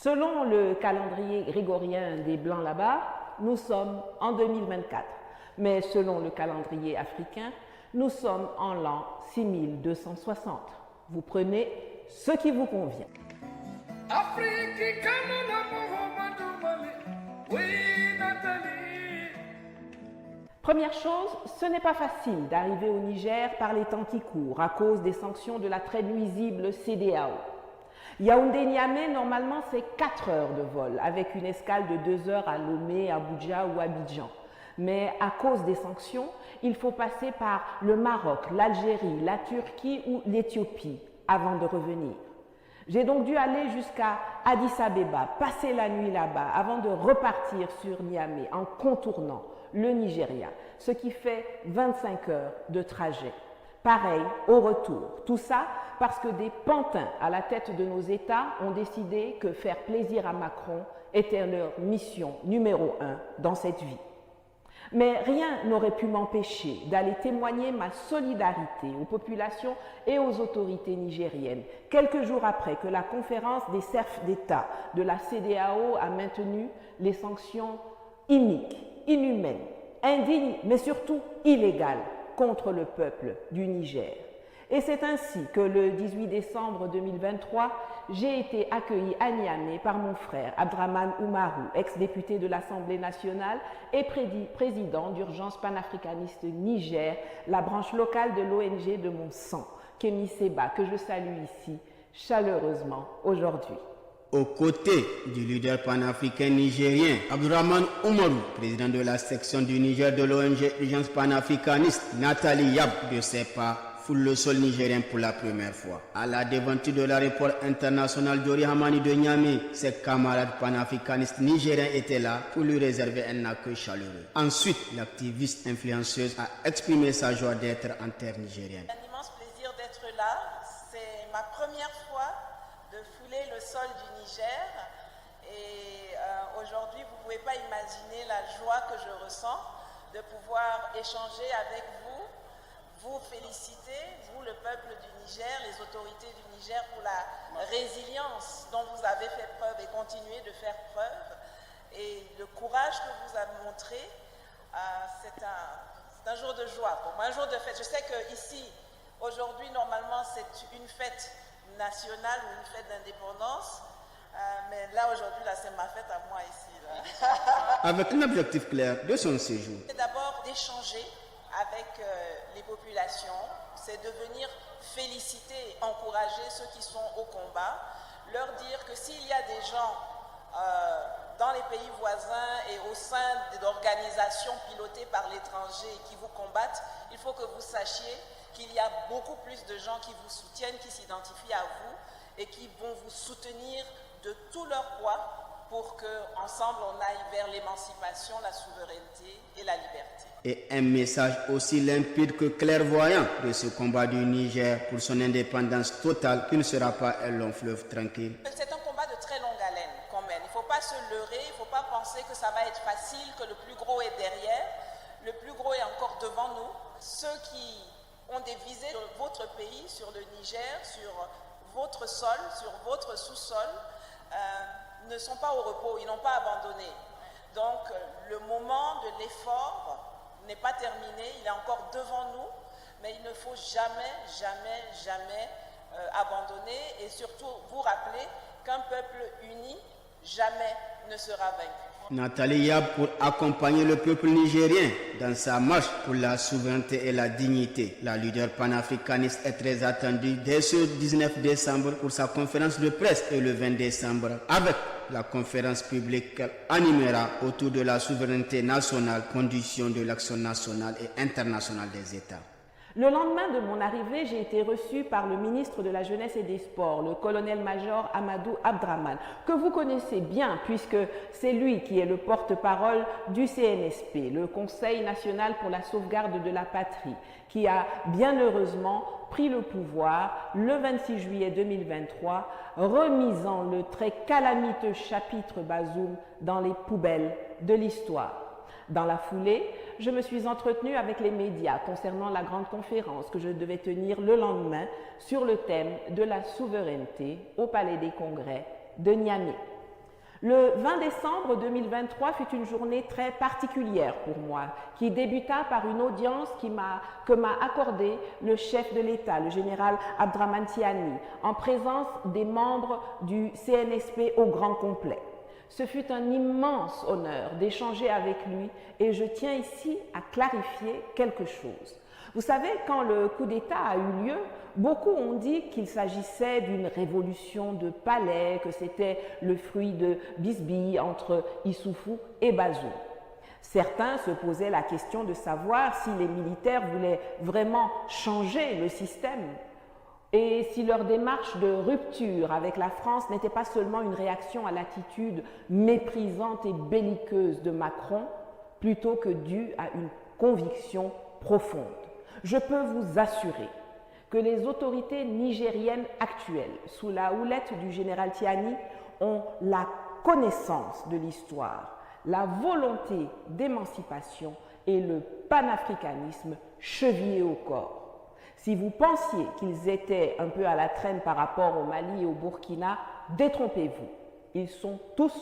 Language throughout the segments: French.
Selon le calendrier grégorien des Blancs là-bas, nous sommes en 2024. Mais selon le calendrier africain, nous sommes en l'an 6260. Vous prenez ce qui vous convient. Première chose, ce n'est pas facile d'arriver au Niger par les temps qui courent à cause des sanctions de la très nuisible CEDEAO. Yaoundé-Niamey, normalement, c'est 4 heures de vol avec une escale de 2 heures à Lomé, Abuja ou Abidjan. Mais à cause des sanctions, il faut passer par le Maroc, l'Algérie, la Turquie ou l'Éthiopie avant de revenir. J'ai donc dû aller jusqu'à Addis Abeba, passer la nuit là-bas avant de repartir sur Niamey en contournant le Nigeria, ce qui fait 25 heures de trajet. Pareil au retour. Tout ça parce que des pantins à la tête de nos États ont décidé que faire plaisir à Macron était leur mission numéro 1 dans cette vie. Mais rien n'aurait pu m'empêcher d'aller témoigner ma solidarité aux populations et aux autorités nigériennes, quelques jours après que la conférence des chefs d'État de la CEDEAO a maintenu les sanctions iniques, inhumaines, indignes, mais surtout illégales contre le peuple du Niger. Et c'est ainsi que le 18 décembre 2023, j'ai été accueilli à Niamey par mon frère Abdraman Oumarou, ex-député de l'Assemblée nationale et président d'Urgence panafricaniste Niger, la branche locale de l'ONG de mon sang, Kémy Séba, que je salue ici chaleureusement aujourd'hui. Aux côtés du leader panafricain nigérien, Abdraman Oumarou, président de la section du Niger de l'ONG Urgence panafricaniste, Nathalie Yab de ses pas, foule le sol nigérien pour la première fois. À la devanture de l'aéroport international Diori Hamani de Niamey, ses camarades panafricanistes nigériens étaient là pour lui réserver un accueil chaleureux. Ensuite, l'activiste influenceuse a exprimé sa joie d'être en terre nigérienne. C'est un immense plaisir d'être là. C'est ma première fois de fouler le sol du Niger. Et aujourd'hui, vous ne pouvez pas imaginer la joie que je ressens de pouvoir échanger avec vous. Vous féliciter, vous le peuple du Niger, les autorités du Niger pour la résilience dont vous avez fait preuve et continuez de faire preuve et le courage que vous avez montré. C'est un jour de joie pour moi, un jour de fête. Je sais qu'ici, aujourd'hui, normalement, c'est une fête nationale ou une fête d'indépendance, mais là, aujourd'hui, là, c'est ma fête à moi ici. Là. Avec un objectif clair de son séjour. C'est d'abord d'échanger avec les populations, c'est de venir féliciter et encourager ceux qui sont au combat, leur dire que s'il y a des gens dans les pays voisins et au sein d'organisations pilotées par l'étranger qui vous combattent, il faut que vous sachiez qu'il y a beaucoup plus de gens qui vous soutiennent, qui s'identifient à vous et qui vont vous soutenir de tout leur poids pour qu'ensemble on aille vers l'émancipation, la souveraineté et la liberté. Et un message aussi limpide que clairvoyant de ce combat du Niger pour son indépendance totale qui ne sera pas un long fleuve tranquille. C'est un combat de très longue haleine quand même. Il ne faut pas se leurrer, il ne faut pas penser que ça va être facile, que le plus gros est derrière. Le plus gros est encore devant nous. Ceux qui ont des visées sur votre pays, sur le Niger, sur votre sol, sur votre sous-sol, ne sont pas au repos, ils n'ont pas abandonné. Donc le moment de l'effort n'est pas terminé, il est encore devant nous, mais il ne faut jamais, jamais, jamais abandonner et surtout vous rappeler qu'un peuple uni jamais ne sera vaincu. Nathalie Yab pour accompagner le peuple nigérien dans sa marche pour la souveraineté et la dignité. La leader panafricaniste est très attendue dès ce 19 décembre pour sa conférence de presse et le 20 décembre avec la conférence publique qu'elle animera autour de la souveraineté nationale, condition de l'action nationale et internationale des États. Le lendemain de mon arrivée, j'ai été reçu par le ministre de la Jeunesse et des Sports, le colonel-major Amadou Abdraman, que vous connaissez bien puisque c'est lui qui est le porte-parole du CNSP, le Conseil national pour la sauvegarde de la patrie, qui a bien heureusement pris le pouvoir le 26 juillet 2023, remisant le très calamiteux chapitre Bazoum dans les poubelles de l'histoire. Dans la foulée, je me suis entretenue avec les médias concernant la grande conférence que je devais tenir le lendemain sur le thème de la souveraineté au Palais des Congrès de Niamey. Le 20 décembre 2023 fut une journée très particulière pour moi, qui débuta par une audience que m'a accordée le chef de l'État, le général Abdrahmane Tiani, en présence des membres du CNSP au grand complet. Ce fut un immense honneur d'échanger avec lui et je tiens ici à clarifier quelque chose. Vous savez, quand le coup d'État a eu lieu, beaucoup ont dit qu'il s'agissait d'une révolution de palais, que c'était le fruit de bisbilles entre Issoufou et Bazoum. Certains se posaient la question de savoir si les militaires voulaient vraiment changer le système et si leur démarche de rupture avec la France n'était pas seulement une réaction à l'attitude méprisante et belliqueuse de Macron, plutôt que due à une conviction profonde. Je peux vous assurer que les autorités nigériennes actuelles, sous la houlette du général Tiani, ont la connaissance de l'histoire, la volonté d'émancipation et le panafricanisme chevillés au corps. Si vous pensiez qu'ils étaient un peu à la traîne par rapport au Mali et au Burkina, détrompez-vous. Ils sont tous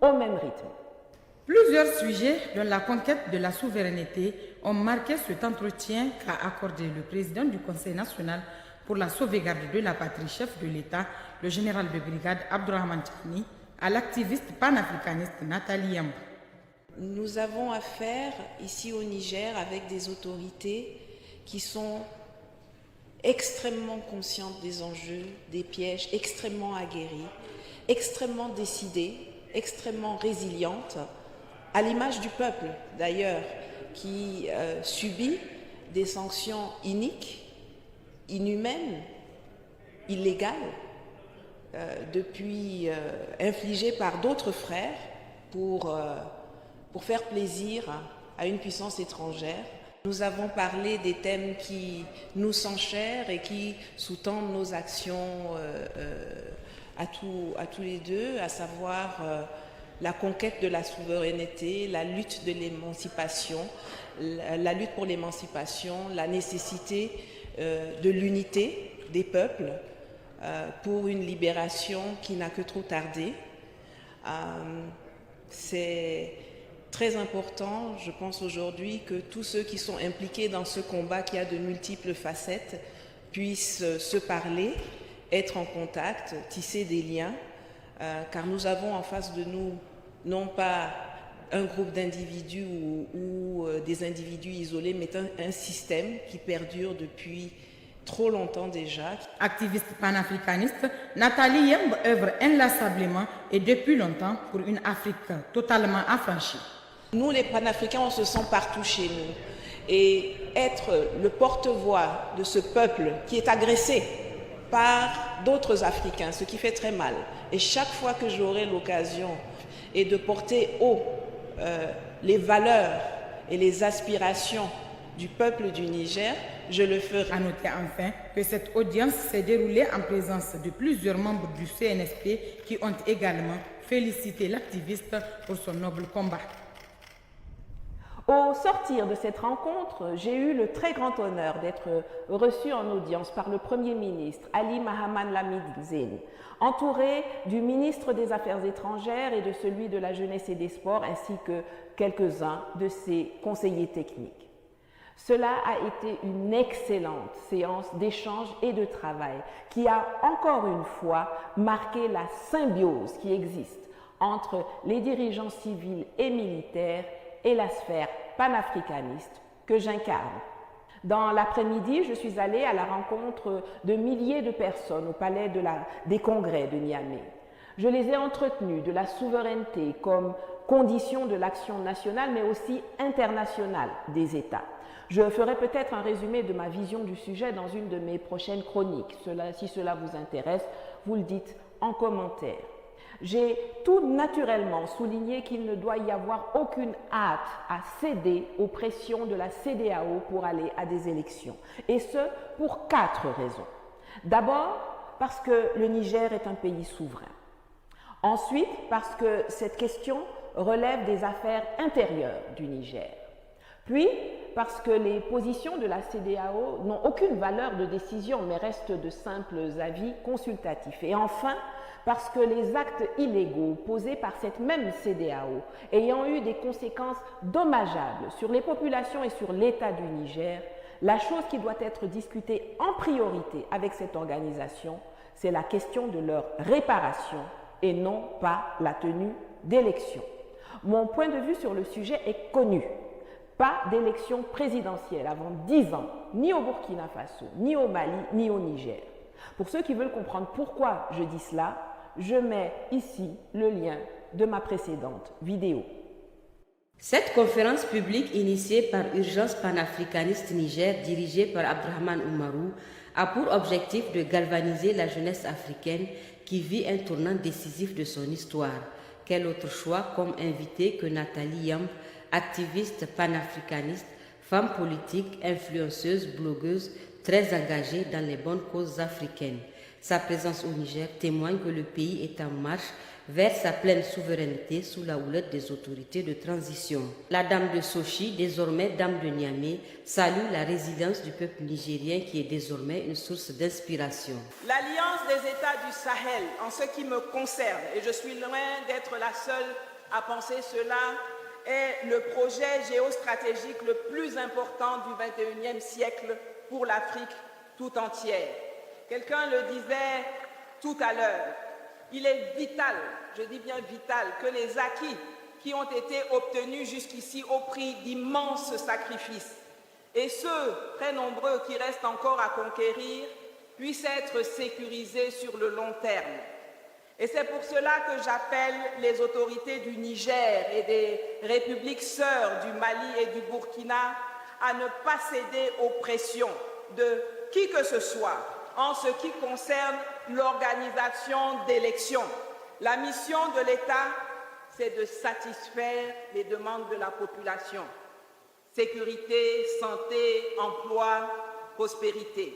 au même rythme. Plusieurs sujets dont la conquête de la souveraineté ont marqué cet entretien qu'a accordé le président du Conseil national pour la sauvegarde de la patrie, chef de l'État, le général de brigade Abdrahmane Tiani, à l'activiste panafricaniste Nathalie Yamb. Nous avons affaire ici au Niger avec des autorités qui sont extrêmement conscientes des enjeux, des pièges, extrêmement aguerries, extrêmement décidées, extrêmement résilientes, à l'image du peuple d'ailleurs, qui subit des sanctions iniques, inhumaines, illégales, depuis infligées par d'autres frères pour faire plaisir à une puissance étrangère. Nous avons parlé des thèmes qui nous sont chers et qui sous-tendent nos actions à tous les deux, à savoir la conquête de la souveraineté, la lutte de l'émancipation, la lutte pour l'émancipation, la nécessité de l'unité des peuples pour une libération qui n'a que trop tardé. C'est très important, je pense aujourd'hui, que tous ceux qui sont impliqués dans ce combat qui a de multiples facettes puissent se parler, être en contact, tisser des liens, car nous avons en face de nous non pas un groupe d'individus ou des individus isolés, mais un système qui perdure depuis trop longtemps déjà. Activiste panafricaniste, Nathalie Yamb œuvre inlassablement et depuis longtemps pour une Afrique totalement affranchie. Nous, les panafricains, on se sent partout chez nous. Et être le porte-voix de ce peuple qui est agressé par d'autres Africains, ce qui fait très mal. Et chaque fois que j'aurai l'occasion et de porter haut les valeurs et les aspirations du peuple du Niger, je le ferai. À noter enfin que cette audience s'est déroulée en présence de plusieurs membres du CNSP qui ont également félicité l'activiste pour son noble combat. Au sortir de cette rencontre, j'ai eu le très grand honneur d'être reçu en audience par le Premier ministre Ali Mahaman Lamine Zeine, entouré du ministre des Affaires étrangères et de celui de la Jeunesse et des Sports, ainsi que quelques-uns de ses conseillers techniques. Cela a été une excellente séance d'échange et de travail qui a encore une fois marqué la symbiose qui existe entre les dirigeants civils et militaires et la sphère panafricaniste que j'incarne. Dans l'après-midi, je suis allée à la rencontre de milliers de personnes au palais des congrès de Niamey. Je les ai entretenus de la souveraineté comme condition de l'action nationale, mais aussi internationale des États. Je ferai peut-être un résumé de ma vision du sujet dans une de mes prochaines chroniques. Si cela vous intéresse, vous le dites en commentaire. J'ai tout naturellement souligné qu'il ne doit y avoir aucune hâte à céder aux pressions de la CEDEAO pour aller à des élections. Et ce, pour 4 raisons. D'abord, parce que le Niger est un pays souverain. Ensuite, parce que cette question relève des affaires intérieures du Niger. Puis, parce que les positions de la CEDEAO n'ont aucune valeur de décision, mais restent de simples avis consultatifs. Et enfin, parce que les actes illégaux posés par cette même CEDEAO, ayant eu des conséquences dommageables sur les populations et sur l'État du Niger, la chose qui doit être discutée en priorité avec cette organisation, c'est la question de leur réparation et non pas la tenue d'élections. Mon point de vue sur le sujet est connu. Pas d'élection présidentielle avant 10 ans, ni au Burkina Faso, ni au Mali, ni au Niger. Pour ceux qui veulent comprendre pourquoi je dis cela, je mets ici le lien de ma précédente vidéo. Cette conférence publique initiée par Urgence panafricaniste Niger, dirigée par Abdrahmane Oumarou, a pour objectif de galvaniser la jeunesse africaine qui vit un tournant décisif de son histoire. Quel autre choix comme invité que Nathalie Yamb, activiste panafricaniste, femme politique, influenceuse, blogueuse, très engagée dans les bonnes causes africaines. Sa présence au Niger témoigne que le pays est en marche vers sa pleine souveraineté sous la houlette des autorités de transition. La dame de Sochi, désormais dame de Niamey, salue la résilience du peuple nigérien qui est désormais une source d'inspiration. L'Alliance des États du Sahel, en ce qui me concerne, et je suis loin d'être la seule à penser cela, est le projet géostratégique le plus important du XXIe siècle pour l'Afrique tout entière. Quelqu'un le disait tout à l'heure, il est vital, je dis bien vital, que les acquis qui ont été obtenus jusqu'ici au prix d'immenses sacrifices et ceux très nombreux qui restent encore à conquérir puissent être sécurisés sur le long terme. Et c'est pour cela que j'appelle les autorités du Niger et des républiques sœurs du Mali et du Burkina à ne pas céder aux pressions de qui que ce soit en ce qui concerne l'organisation d'élections. La mission de l'État, c'est de satisfaire les demandes de la population. Sécurité, santé, emploi, prospérité.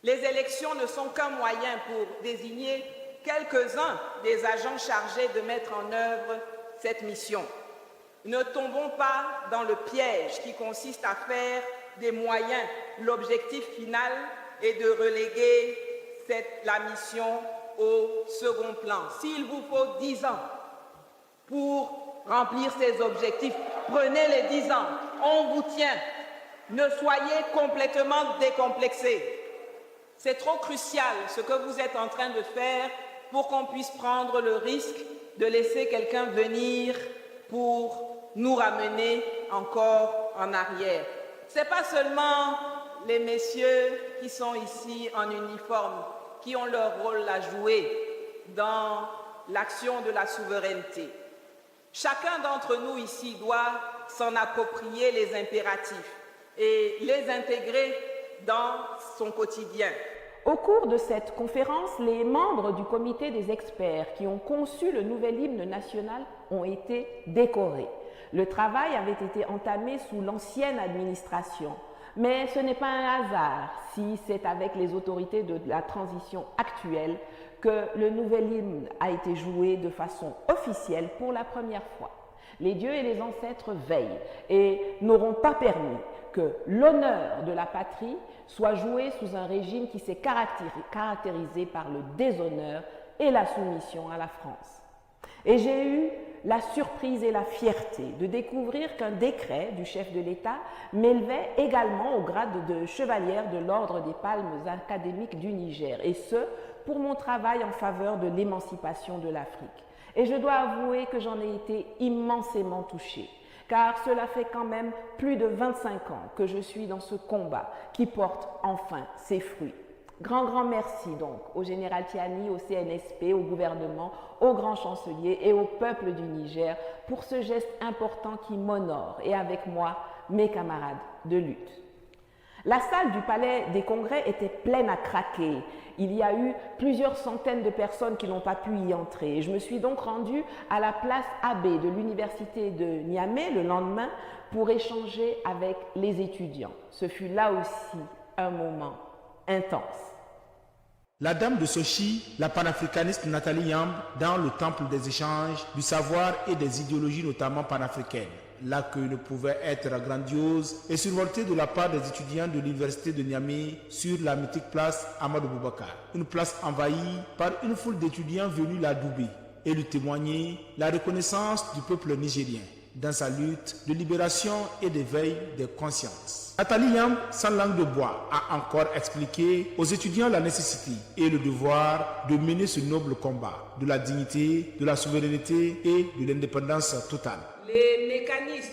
Les élections ne sont qu'un moyen pour désigner quelques-uns des agents chargés de mettre en œuvre cette mission. Ne tombons pas dans le piège qui consiste à faire des moyens l'objectif final et de reléguer la mission au second plan. S'il vous faut 10 ans pour remplir ces objectifs, prenez les 10 ans, on vous tient. Ne soyez complètement décomplexés. C'est trop crucial ce que vous êtes en train de faire pour qu'on puisse prendre le risque de laisser quelqu'un venir pour nous ramener encore en arrière. Ce n'est pas seulement les messieurs qui sont ici en uniforme qui ont leur rôle à jouer dans l'action de la souveraineté. Chacun d'entre nous ici doit s'en approprier les impératifs et les intégrer dans son quotidien. Au cours de cette conférence, les membres du comité des experts qui ont conçu le nouvel hymne national ont été décorés. Le travail avait été entamé sous l'ancienne administration, mais ce n'est pas un hasard si c'est avec les autorités de la transition actuelle que le nouvel hymne a été joué de façon officielle pour la première fois. Les dieux et les ancêtres veillent et n'auront pas permis que l'honneur de la patrie soit joué sous un régime qui s'est caractérisé par le déshonneur et la soumission à la France. Et j'ai eu la surprise et la fierté de découvrir qu'un décret du chef de l'État m'élevait également au grade de chevalière de l'Ordre des Palmes académiques du Niger, et ce, pour mon travail en faveur de l'émancipation de l'Afrique. Et je dois avouer que j'en ai été immensément touchée, car cela fait quand même plus de 25 ans que je suis dans ce combat qui porte enfin ses fruits. Grand merci donc au général Tiani, au CNSP, au gouvernement, au grand chancelier et au peuple du Niger pour ce geste important qui m'honore et avec moi mes camarades de lutte. La salle du Palais des Congrès était pleine à craquer. Il y a eu plusieurs centaines de personnes qui n'ont pas pu y entrer. Je me suis donc rendue à la place AB de l'université de Niamey le lendemain pour échanger avec les étudiants. Ce fut là aussi un moment intense. La dame de Sochi, la panafricaniste Nathalie Yamb, dans le temple des échanges, du savoir et des idéologies notamment panafricaines. L'accueil ne pouvait être grandiose et survolté de la part des étudiants de l'université de Niamey sur la mythique place Amadou Boubacar. Une place envahie par une foule d'étudiants venus l'adouber et lui témoigner la reconnaissance du peuple nigérien dans sa lutte de libération et d'éveil des consciences. Nathalie Yam, sans langue de bois, a encore expliqué aux étudiants la nécessité et le devoir de mener ce noble combat de la dignité, de la souveraineté et de l'indépendance totale. Les mécanismes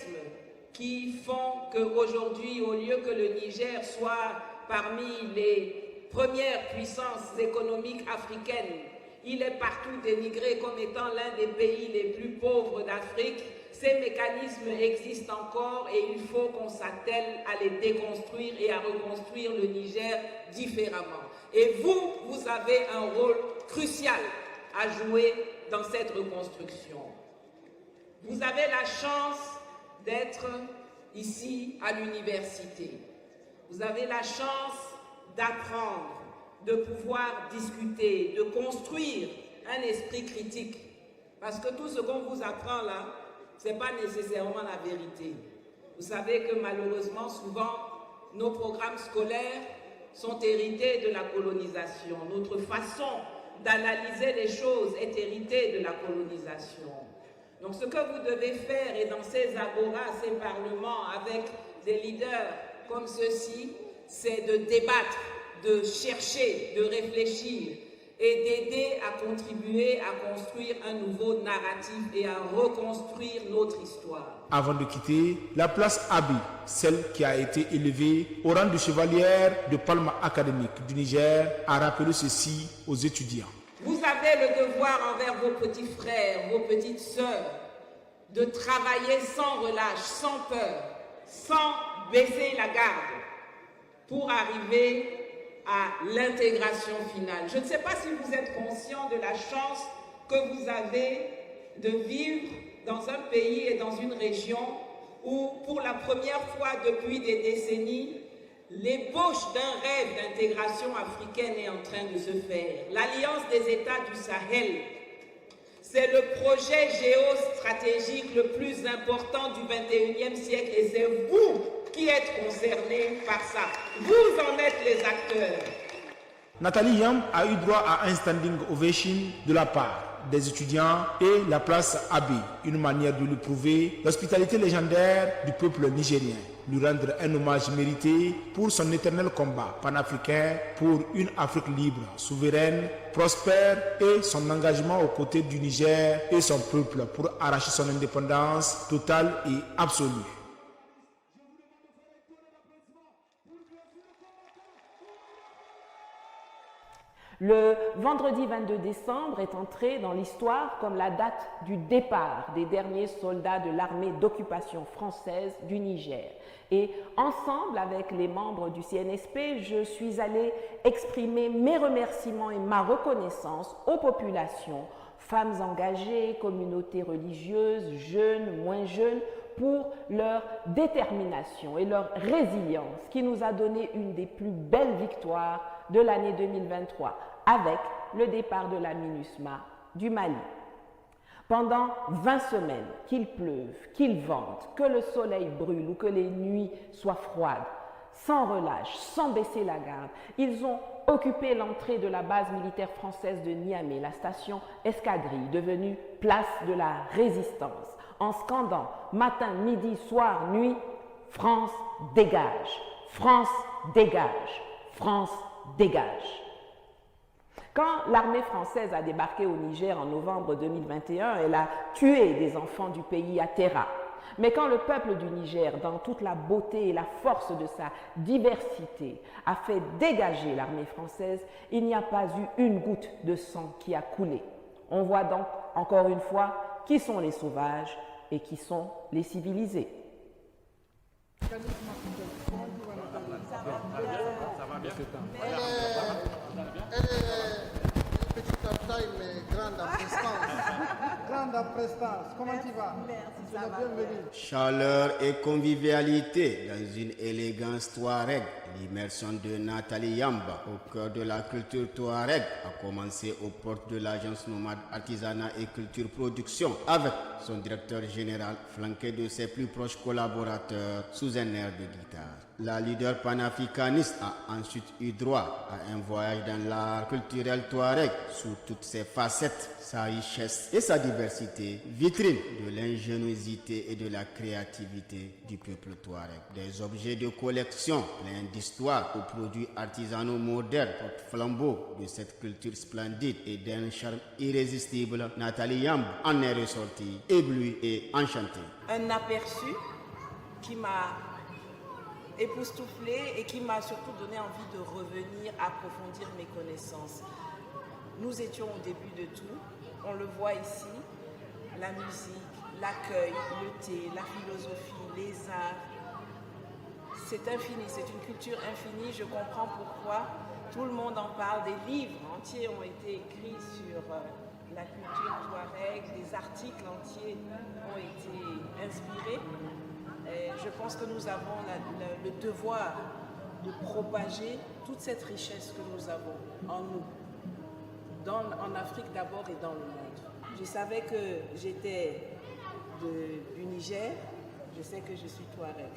qui font qu'aujourd'hui, au lieu que le Niger soit parmi les premières puissances économiques africaines, il est partout dénigré comme étant l'un des pays les plus pauvres d'Afrique. Ces mécanismes existent encore et il faut qu'on s'attelle à les déconstruire et à reconstruire le Niger différemment. Et vous avez un rôle crucial à jouer dans cette reconstruction. Vous avez la chance d'être ici à l'université. Vous avez la chance d'apprendre, de pouvoir discuter, de construire un esprit critique. Parce que tout ce qu'on vous apprend là, ce n'est pas nécessairement la vérité. Vous savez que malheureusement, souvent, nos programmes scolaires sont hérités de la colonisation. Notre façon d'analyser les choses est héritée de la colonisation. Donc ce que vous devez faire, et dans ces agoras, ces parlements, avec des leaders comme ceux-ci, c'est de débattre, de chercher, de réfléchir et d'aider à contribuer à construire un nouveau narratif et à reconstruire notre histoire. Avant de quitter, la place Abi, celle qui a été élevée au rang de chevalière de palme académique du Niger, a rappelé ceci aux étudiants. Vous avez le devoir envers vos petits frères, vos petites sœurs, de travailler sans relâche, sans peur, sans baisser la garde, pour arriver à l'intégration finale. Je ne sais pas si vous êtes conscient de la chance que vous avez de vivre dans un pays et dans une région où, pour la première fois depuis des décennies, l'ébauche d'un rêve d'intégration africaine est en train de se faire. L'Alliance des États du Sahel, c'est le projet géostratégique le plus important du XXIe siècle et c'est vous qui êtes concernés par ça. Vous en êtes les acteurs. Nathalie Yam a eu droit à un standing ovation de la part des étudiants et la place Abi, une manière de lui prouver l'hospitalité légendaire du peuple nigérien, lui rendre un hommage mérité pour son éternel combat panafricain pour une Afrique libre, souveraine, prospère et son engagement aux côtés du Niger et son peuple pour arracher son indépendance totale et absolue. Le vendredi 22 décembre est entré dans l'histoire comme la date du départ des derniers soldats de l'armée d'occupation française du Niger. Et ensemble avec les membres du CNSP, je suis allée exprimer mes remerciements et ma reconnaissance aux populations, femmes engagées, communautés religieuses, jeunes, moins jeunes, pour leur détermination et leur résilience qui nous a donné une des plus belles victoires de l'année 2023 avec le départ de la MINUSMA du Mali. Pendant 20 semaines, qu'il pleuve, qu'il vente, que le soleil brûle ou que les nuits soient froides, sans relâche, sans baisser la garde, ils ont occupé l'entrée de la base militaire française de Niamey, la station Escadrille, devenue place de la résistance, en scandant matin, midi, soir, nuit, France dégage, France dégage, France dégage. Quand l'armée française a débarqué au Niger en novembre 2021, elle a tué des enfants du pays à Terra. Mais quand le peuple du Niger, dans toute la beauté et la force de sa diversité, a fait dégager l'armée française, il n'y a pas eu une goutte de sang qui a coulé. On voit donc, encore une fois, qui sont les sauvages et qui sont les civilisés. Petite taille mais grande en prestance. Grande en prestance. Comment tu vas? Merci, ça va. Chaleur et convivialité dans une élégance touareg L'immersion de Nathalie Yamba au cœur de la culture touareg a commencé aux portes de l'agence nomade artisanat et culture production avec son directeur général flanqué de ses plus proches collaborateurs sous un air de guitare. La leader panafricaniste a ensuite eu droit à un voyage dans l'art culturel touareg sous toutes ses facettes, sa richesse et sa diversité, vitrine de l'ingéniosité et de la créativité du peuple touareg. Des objets de collection pleins d'histoire aux produits artisanaux modernes porte-flambeau de cette culture splendide et d'un charme irrésistible, Nathalie Yamba en est ressortie, éblouie et enchantée. Un aperçu qui m'a époustouflée et qui m'a surtout donné envie de revenir approfondir mes connaissances. Nous étions au début de tout, on le voit ici, la musique, l'accueil, le thé, la philosophie, les arts. C'est infini, c'est une culture infinie, je comprends pourquoi tout le monde en parle, des livres entiers ont été écrits sur la culture touareg, des articles entiers ont été inspirés. Et je pense que nous avons le devoir de propager toute cette richesse que nous avons en nous, en Afrique d'abord et dans le monde. Je savais que j'étais du Niger, je sais que je suis touareg.